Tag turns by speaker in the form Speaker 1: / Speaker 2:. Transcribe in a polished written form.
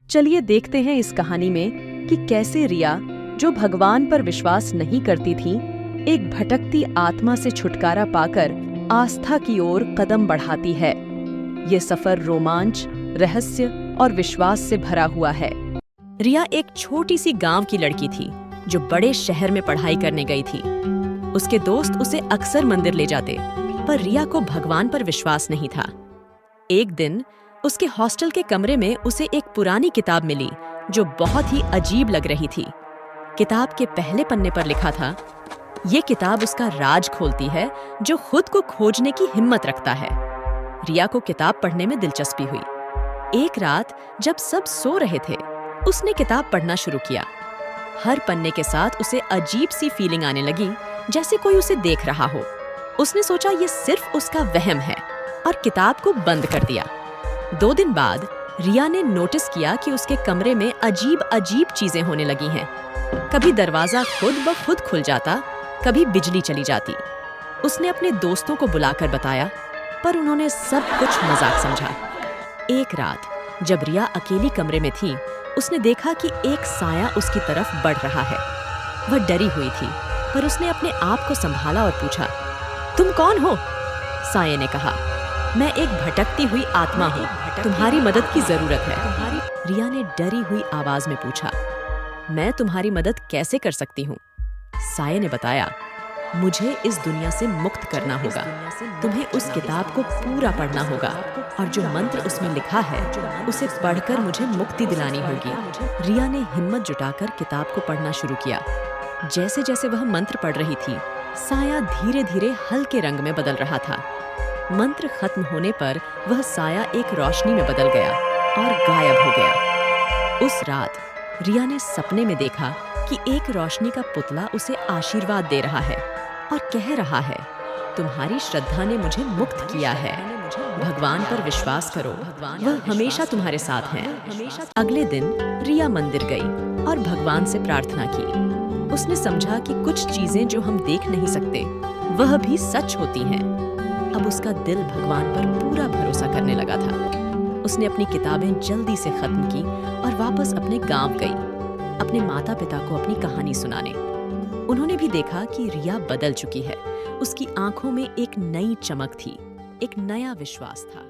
Speaker 1: चलिए देखते हैं इस कहानी में कि कैसे रिया, जो भगवान पर विश्वास नहीं करती थी, एक भटकती आत्मा से छुटकारा पाकर आस्था की ओर कदम बढ़ाती है। ये सफर रोमांच, रहस्य और विश्वास से भरा हुआ है।
Speaker 2: रिया एक छोटी सी गांव की लड़की थी जो बड़े शहर में पढ़ाई करने गई थी। उसके दोस्त उसे अक्सर मंदिर ले जाते, पर रिया को भगवान पर विश्वास नहीं था। एक दिन उसके हॉस्टल के कमरे में उसे एक पुरानी किताब मिली जो बहुत ही अजीब लग रही थी। किताब के पहले पन्ने पर लिखा था, ये किताब उसका राज खोलती है जो खुद को खोजने की हिम्मत रखता है। रिया को किताब पढ़ने में दिलचस्पी हुई। एक रात जब सब सो रहे थे, उसने किताब पढ़ना शुरू किया। हर पन्ने के साथ उसे अजीब सी फीलिंग आने लगी, जैसे कोई उसे देख रहा हो। उसने सोचा ये सिर्फ उसका वहम है और किताब को बंद कर दिया। 2 दिन बाद रिया ने नोटिस किया कि उसके कमरे में अजीब अजीब चीजें होने लगी हैं। कभी दरवाजा खुद ब खुद खुल जाता, कभी बिजली चली जाती। उसने अपने दोस्तों को बुलाकर बताया, पर उन्होंने सब कुछ मजाक समझा। एक रात जब रिया अकेली कमरे में थी, उसने देखा कि एक साया उसकी तरफ बढ़ रहा है। वह डरी हुई थी, पर उसने अपने आप को संभाला और पूछा, तुम कौन हो? साये ने कहा, मैं एक भटकती हुई आत्मा हूँ, तुम्हारी मदद की जरूरत है। रिया ने डरी हुई आवाज में पूछा, मैं तुम्हारी मदद कैसे कर सकती हूँ? साये ने बताया, मुझे इस दुनिया से मुक्त करना होगा। तुम्हें उस किताब को पूरा पढ़ना होगा और जो मंत्र उसमें लिखा है उसे पढ़कर मुझे मुक्ति दिलानी होगी। रिया ने हिम्मत जुटाकर किताब को पढ़ना शुरू किया। जैसे जैसे वह मंत्र पढ़ रही थी, साया धीरे धीरे हल्के रंग में बदल रहा था। मंत्र खत्म होने पर वह साया एक रोशनी में बदल गया और गायब हो गया। उस रात रिया ने सपने में देखा कि एक रोशनी का पुतला उसे आशीर्वाद दे रहा है और कह रहा है, तुम्हारी श्रद्धा ने मुझे मुक्त किया है। भगवान पर विश्वास करो, वह हमेशा तुम्हारे साथ हैं। अगले दिन रिया मंदिर गई और भगवान से प्रार्थना की। उसने समझा कि कुछ चीजें जो हम देख नहीं सकते, वह भी सच होती हैं। अब उसका दिल भगवान पर पूरा भरोसा करने लगा था। उसने अपनी किताबें जल्दी से खत्म की और वापस अपने गांव गई, अपने माता पिता को अपनी कहानी सुनाने। उन्होंने भी देखा कि रिया बदल चुकी है। उसकी आंखों में एक नई चमक थी, एक नया विश्वास था।